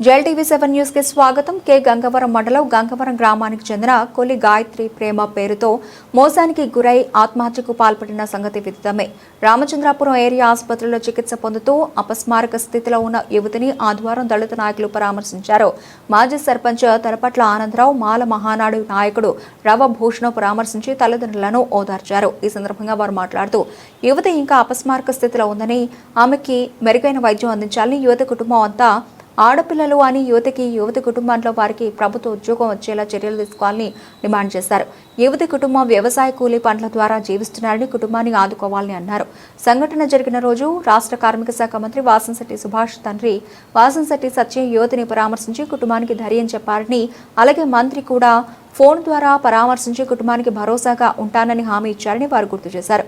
JLTV7 news కి స్వాగతం. కే గంగవరం మండలం గంగవరం గ్రామానికి చెందిన కొలి గాయత్రి ప్రేమ పేరుతో మోసానికి గురై ఆత్మహత్యకు పాల్పడిన సంగతి విదితమే. రామచంద్రాపురం ఏరియా ఆసుపత్రిలో చికిత్స పొందుతూ అపస్మారక స్థితిలో ఉన్న యువతిని ఆదివారం దళిత నాయకులు పరామర్శించారు. మాజీ సర్పంచ్ తలపట్ల ఆనందరావు, మాల మహానాడు నాయకుడు రవభూషణ్ పరామర్శించి తల్లిదండ్రులను ఓదార్చారు. ఈ సందర్భంగా వారు మాట్లాడుతూ యువతి ఇంకా అపస్మారక స్థితిలో ఉందని, ఆమెకి మెరుగైన వైద్యం అందించాలని, యువతి కుటుంబం అంతా ఆడపిల్లలు అని యువతి కుటుంబంలో వారికి ప్రభుత్వ ఉద్యోగం వచ్చేలా చర్యలు తీసుకోవాలని డిమాండ్ చేశారు. యువతి కుటుంబం వ్యవసాయ కూలీ పనుల ద్వారా జీవిస్తున్నారని, కుటుంబాన్ని ఆదుకోవాలని అన్నారు. సంఘటన జరిగిన రోజు రాష్ట్ర కార్మిక శాఖ మంత్రి వాసంశెట్టి సుభాష్ తండ్రి వాసంశెట్టి సత్యం యువతిని పరామర్శించి కుటుంబానికి ధైర్యం చెప్పారని, అలాగే మంత్రి కూడా ఫోన్ ద్వారా పరామర్శించి కుటుంబానికి భరోసాగా ఉంటానని హామీ ఇచ్చారని వారు గుర్తు చేశారు.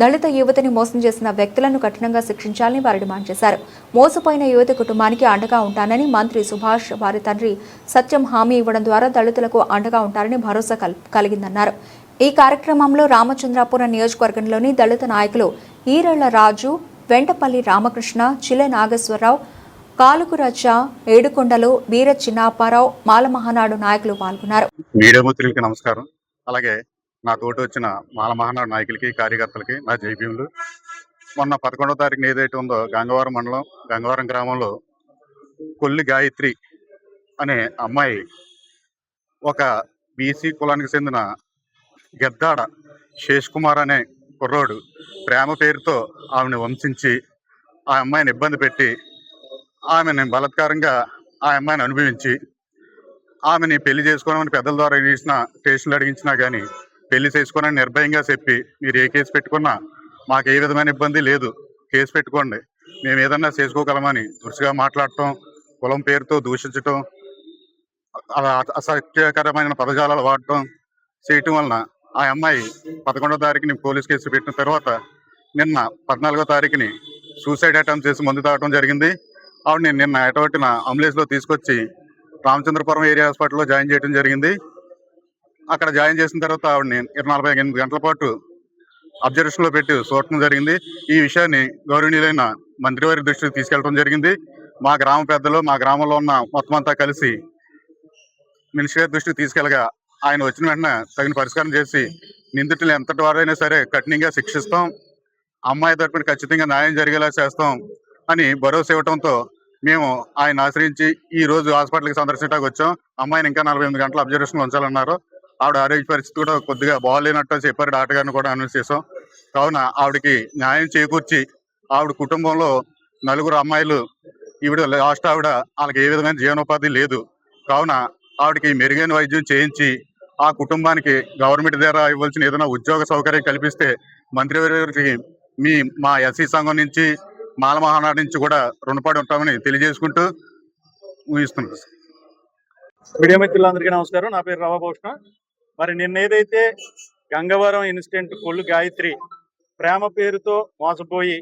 దళిత యువతిని మోసం చేసిన వ్యక్తులను కఠినంగా శిక్షించాలని వారు డిమాండ్ చేశారు. మోసపోయిన యువతి కుటుంబానికి అండగా ఉంటానని మంత్రి సుభాష్ వారి తండ్రి సత్యం హామీ ఇవ్వడం ద్వారా దళితులకు అండగా ఉంటారని భరోసా కలిగిందన్నారు. ఈ కార్యక్రమంలో రామచంద్రాపురం నియోజకవర్గంలోని దళిత నాయకులు ఈరళ్ల రాజు, వెంటపల్లి రామకృష్ణ, చిలె నాగేశ్వరరావు, కాలుకురచ్చ, ఏడుకొండలు, వీర చిన్నాపారావు, మాల మహానాడు నాయకులు పాల్గొన్నారు. మీడియా మిత్రులకి నమస్కారం. అలాగే నా తోటి వచ్చిన మాల మహానాడు నాయకులకి, కార్యకర్తలకి నా జైభీములు. మొన్న 11వ తారీఖున ఏదైతే ఉందో గంగవరం మండలం గంగవరం గ్రామంలో కొల్లి గాయత్రి అనే అమ్మాయి ఒక బీసీ కులానికి చెందిన గెద్దాడ శేష్ కుమార్ అనే కుర్రోడు ప్రేమ పేరుతో ఆమెను వంశించి ఆ అమ్మాయిని ఇబ్బంది పెట్టి ఆమెను బలాత్కారంగా ఆ అమ్మాయిని అనుభవించి ఆమెని పెళ్లి చేసుకోవడానికి పెద్దల ద్వారా స్టేషన్లు అడిగించినా కానీ పెళ్లి చేసుకోనని నిర్భయంగా చెప్పి, మీరు ఏ కేసు పెట్టుకున్నా మాకు ఏ విధమైన ఇబ్బంది లేదు, కేసు పెట్టుకోండి, మేము ఏదన్నా చేసుకోగలమని దురుసుగా మాట్లాడటం, కులం పేరుతో దూషించటం, అలా అసహ్యకరమైన పదజాలాలు వాడటం చేయటం వలన ఆ అమ్మాయి 11వ తారీఖుని పోలీస్ కేసు పెట్టిన తర్వాత నిన్న 14వ తారీఖుని సూసైడ్ అటెంప్ట్ చేసి ముందు తాగడం జరిగింది. ఆవిడని నిన్న ఎటవట్టిన అంబులెన్స్లో తీసుకొచ్చి రామచంద్రపురం ఏరియా హాస్పిటల్లో జాయిన్ చేయడం జరిగింది. అక్కడ జాయిన్ చేసిన తర్వాత ఆవిడని 48 గంటల పాటు అబ్జర్వేషన్లో పెట్టి చూడటం జరిగింది. ఈ విషయాన్ని గౌరవనీయులైన మంత్రివారి దృష్టికి తీసుకెళ్లడం జరిగింది. మా గ్రామ పెద్దలు, మా గ్రామంలో ఉన్న మొత్తం అంతా కలిసి మినిస్టర్ గారి దృష్టికి తీసుకెళ్ళగా ఆయన వచ్చిన వెంటనే తగిన పరిష్కారం చేసి నిందితులు ఎంతటి వారైనా సరే కఠినంగా శిక్షిస్తాం, అమ్మాయి తరపున ఖచ్చితంగా న్యాయం జరిగేలా చేస్తాం అని భరోసా ఇవ్వడంతో మేము ఆయన ఆశ్రయించి ఈ రోజు హాస్పిటల్కి సందర్శించడానికి వచ్చాం. అమ్మాయిని ఇంకా 48 గంటల అబ్జర్వేషన్ ఉంచాలన్నారు. ఆవిడ ఆరోగ్య పరిస్థితి కూడా కొద్దిగా బాగాలేనట్టు చెప్పారు. డాక్టర్ గారిని కూడా అనౌన్స్ చేసాం. కావున ఆవిడకి న్యాయం చేకూర్చి ఆవిడ కుటుంబంలో 4 అమ్మాయిలు, ఈవిడ లాస్ట్ ఆవిడ, వాళ్ళకి ఏ విధమైన జీవనోపాధి లేదు. కావున ఆవిడకి మెరుగైన వైద్యం చేయించి ఆ కుటుంబానికి గవర్నమెంట్ ద్వారా ఇవ్వాల్సిన ఏదైనా ఉద్యోగ సౌకర్యం కల్పిస్తే మంత్రివర్యులకి మా ఎస్సీ సంఘం నుంచి, మాల మహానాడు నుంచి కూడా రుణపడి ఉంటామని తెలియజేసుకుంటూ ఊహిస్తున్నాం. మీడియా మిత్రులందరికీ నమస్కారం. నా పేరు రవభూషణ. మరి నిన్న ఏదైతే గంగవరం ఇన్సిడెంట్ కొల్లు గాయత్రి ప్రేమ పేరుతో మోసపోయి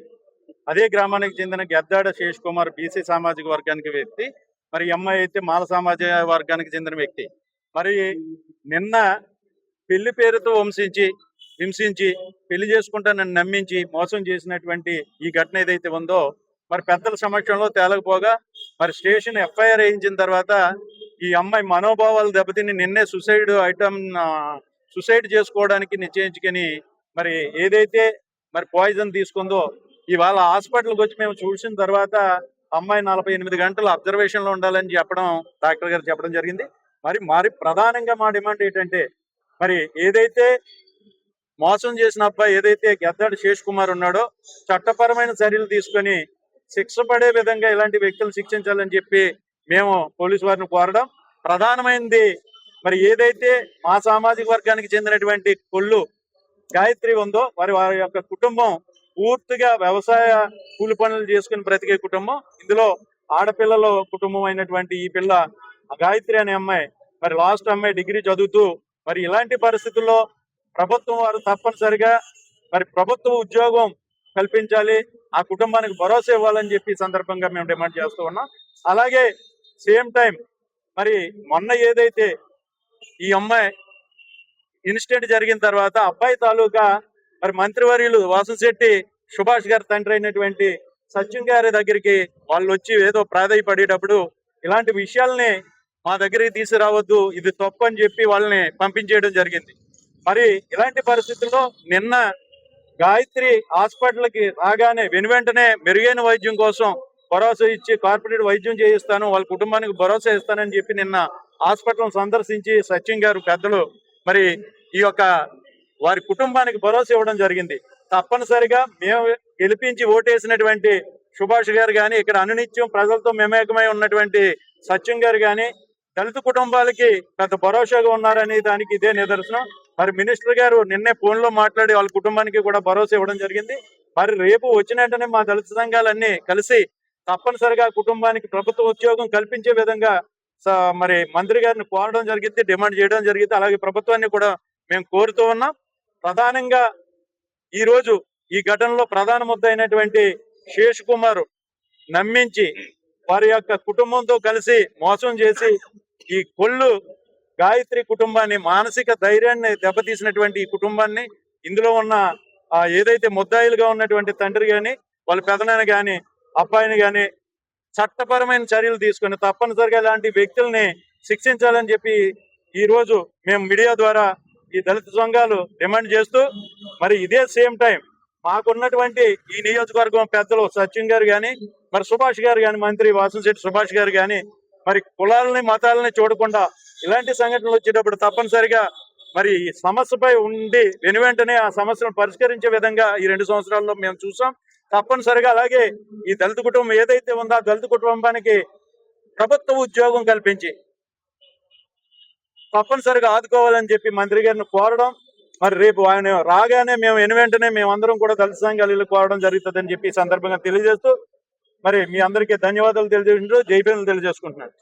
అదే గ్రామానికి చెందిన గెద్దాడ శేష్ కుమార్ బీసీ సామాజిక వర్గానికి వ్యక్తి, మరి అమ్మాయి అయితే మాల సామాజిక వర్గానికి చెందిన వ్యక్తి. మరి నిన్న పెళ్లి పేరుతో హింసించి పెళ్లి చేసుకుంటానని నమ్మించి మోసం చేసినటువంటి ఈ ఘటన ఏదైతే ఉందో, మరి పెద్దల సమక్షంలో తేలకపోగా మరి స్టేషన్ ఎఫ్ఐఆర్ వేయించిన తర్వాత ఈ అమ్మాయి మనోభావాలు దెబ్బతిని నిన్నే సూసైడ్ చేసుకోవడానికి నిశ్చయించుకొని మరి ఏదైతే మరి పాయిజన్ తీసుకుందో, ఇవాళ హాస్పిటల్కి వచ్చి మేము చూసిన తర్వాత అమ్మాయి 48 గంటలు అబ్జర్వేషన్లో ఉండాలని చెప్పడం డాక్టర్ గారు చెప్పడం జరిగింది. మరి ప్రధానంగా మా డిమాండ్ ఏంటంటే, మరి ఏదైతే మోసం చేసిన అబ్బాయి ఏదైతే గెద్దాడు శేష్ కుమార్ ఉన్నాడో చట్టపరమైన చర్యలు తీసుకొని శిక్ష పడే విధంగా ఇలాంటి వ్యక్తులు శిక్షించాలని చెప్పి మేము పోలీసు వారిని కోరడం. ప్రధానమైనది మరి ఏదైతే మా సామాజిక వర్గానికి చెందినటువంటి కొల్లు గాయత్రి ఉందో, వారి యొక్క కుటుంబం పూర్తిగా వ్యవసాయ కూలి పనులు చేసుకుని బ్రతికే కుటుంబం. ఇందులో ఆడపిల్లల కుటుంబం అయినటువంటి ఈ పిల్ల గాయత్రి అనే అమ్మాయి, మరి లాస్ట్ అమ్మాయి డిగ్రీ చదువుతూ, మరి ఇలాంటి పరిస్థితుల్లో ప్రభుత్వం వారు తప్పనిసరిగా మరి ప్రభుత్వ ఉద్యోగం కల్పించాలి, ఆ కుటుంబానికి భరోసా ఇవ్వాలని చెప్పి సందర్భంగా మేము డిమాండ్ చేస్తూ ఉన్నాం. అలాగే సేమ్ టైం మరి మొన్న ఏదైతే ఈ అమ్మాయి ఇన్సిడెంట్ జరిగిన తర్వాత అబ్బాయి తాలూకా మరి మంత్రివర్యులు వాసంశెట్టి సుభాష్ గారి తండ్రి అయినటువంటి సచిన్ గారి దగ్గరికి వాళ్ళు వచ్చి ఏదో ప్రాధాయపడేటప్పుడు ఇలాంటి విషయాల్ని మా దగ్గరికి తీసుకురావద్దు, ఇది తప్పు అని చెప్పి వాళ్ళని పంపించేయడం జరిగింది. మరి ఇలాంటి పరిస్థితుల్లో నిన్న గాయత్రి హాస్పిటల్కి రాగానే వెనువెంటనే మెరుగైన వైద్యం కోసం భరోసా ఇచ్చి కార్పొరేట్ వైద్యం చేయిస్తాను, వాళ్ళ కుటుంబానికి భరోసా ఇస్తానని చెప్పి నిన్న హాస్పిటల్ సందర్శించి సత్యం గారు పెద్దలు మరి ఈ యొక్క వారి కుటుంబానికి భరోసా ఇవ్వడం జరిగింది. తప్పనిసరిగా మేము గెలిపించి ఓటేసినటువంటి సుభాష్ గారు కానీ, ఇక్కడ అనునిత్యం ప్రజలతో మమేకమై ఉన్నటువంటి సత్యం గారు కానీ దళిత కుటుంబాలకి పెద్ద భరోసాగా ఉన్నారనే దానికి ఇదే నిదర్శనం. మరి మినిస్టర్ గారు నిన్నే ఫోన్ లో మాట్లాడి వాళ్ళ కుటుంబానికి కూడా భరోసా ఇవ్వడం జరిగింది. మరి రేపు వచ్చిన వెంటనే మా దళిత సంఘాలన్నీ కలిసి తప్పనిసరిగా కుటుంబానికి ప్రభుత్వ ఉద్యోగం కల్పించే విధంగా మరి మంత్రి గారిని కోరడం జరిగింది, డిమాండ్ చేయడం జరిగింది. అలాగే ప్రభుత్వాన్ని కూడా మేము కోరుతూ ఉన్నాం. ప్రధానంగా ఈ రోజు ఈ ఘటనలో ప్రధాన ముద్ద అయినటువంటి శేష్ కుమార్ నమ్మించి వారి యొక్క కుటుంబంతో కలిసి మోసం చేసి ఈ కొల్లు గాయత్రి కుటుంబాన్ని మానసిక ధైర్యాన్ని దెబ్బతీసినటువంటి ఈ కుటుంబాన్ని, ఇందులో ఉన్న ఏదైతే ముద్దాయిలుగా ఉన్నటువంటి తండ్రి గాని, వాళ్ళ పెదనాన్న గాని, అబ్బాయిని గాని చట్టపరమైన చర్యలు తీసుకుని తప్పనిసరిగా ఇలాంటి వ్యక్తుల్ని శిక్షించాలని చెప్పి ఈ రోజు మేము మీడియా ద్వారా ఈ దళిత సంఘాలు డిమాండ్ చేస్తూ, మరి ఇదే సేమ్ టైం మాకున్నటువంటి ఈ నియోజకవర్గం పెద్దలు సత్యం గారు కానీ, మరి సుభాష్ గారు కానీ, మంత్రి వాసంశెట్టి సుభాష్ గారు కానీ, మరి కులాలని మతాలని చూడకుండా ఇలాంటి సంఘటనలు వచ్చేటప్పుడు తప్పనిసరిగా మరి ఈ సమస్యపై ఉండి వెనువెంటనే ఆ సమస్యను పరిష్కరించే విధంగా ఈ 2 సంవత్సరాల్లో మేము చూసాం. తప్పనిసరిగా అలాగే ఈ దళిత కుటుంబం ఏదైతే ఉందో ఆ దళిత కుటుంబానికి ప్రభుత్వ ఉద్యోగం కల్పించి తప్పనిసరిగా ఆదుకోవాలని చెప్పి మంత్రి గారిని కోరడం, మరి రేపు ఆయన రాగానే మేము వెనువెంటనే మేమందరం కూడా దళిత సంఘాలు కోరడం జరుగుతుందని చెప్పి ఈ సందర్భంగా తెలియజేస్తూ మరి మీ అందరికీ ధన్యవాదాలు తెలియజేస్తూ జై భీములు తెలియజేసుకుంటున్నాను.